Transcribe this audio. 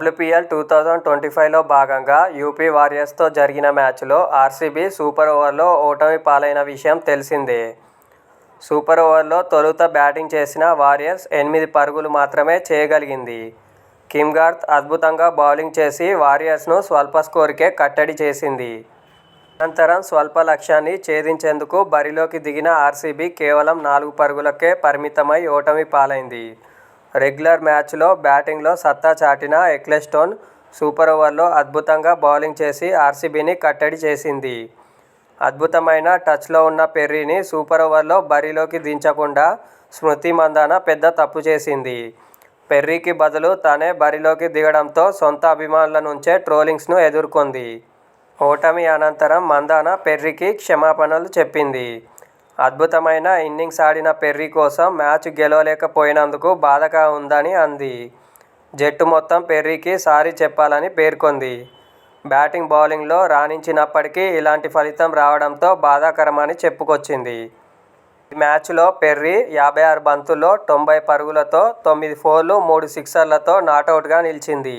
WPL 2025లో భాగంగా UP వారియర్స్తో జరిగిన మ్యాచ్లో ఆర్సీబీ సూపర్ ఓవర్లో ఓటమి పాలైన విషయం తెలిసిందే. సూపర్ ఓవర్లో తొలుత బ్యాటింగ్ చేసిన వారియర్స్ 8 పరుగులు మాత్రమే చేయగలిగింది. కిమ్ గార్త్ అద్భుతంగా బౌలింగ్ చేసి వారియర్స్ను స్వల్ప స్కోరుకే కట్టడి చేసింది. అనంతరం స్వల్ప లక్ష్యాన్ని ఛేదించేందుకు బరిలోకి దిగిన ఆర్సీబీ కేవలం 4 పరుగులకే పరిమితమై ఓటమి పాలైంది. రెగ్యులర్ మ్యాచ్లో బ్యాటింగ్లో సత్తా చాటిన ఎక్లెస్టోన్ సూపర్ ఓవర్లో అద్భుతంగా బౌలింగ్ చేసి ఆర్సీబీని కట్టడి చేసింది. అద్భుతమైన టచ్లో ఉన్న పెర్రీని సూపర్ ఓవర్లో బరిలోకి దించకుండా స్మృతి మంధాన పెద్ద తప్పు చేసింది. పెర్రీకి బదులు తానే బరిలోకి దిగడంతో సొంత అభిమానుల నుంచే ట్రోలింగ్స్ను ఎదుర్కొంది. ఓటమి అనంతరం మంధాన పెర్రీకి క్షమాపణలు చెప్పింది. అద్భుతమైన ఇన్నింగ్స్ ఆడిన పెర్రీ కోసం మ్యాచ్ గెలవలేకపోయినందుకు బాధగా ఉందని అంది. జట్టు మొత్తం పెర్రీకి సారీ చెప్పాలని పేర్కొంది. బ్యాటింగ్ బౌలింగ్లో రాణించినప్పటికీ ఇలాంటి ఫలితం రావడంతో బాధాకరమని చెప్పుకొచ్చింది. ఈ మ్యాచ్లో పెర్రీ 56 బంతుల్లో 90 పరుగులతో 9 ఫోర్లు 3 సిక్సర్లతో నాటౌట్గా నిలిచింది.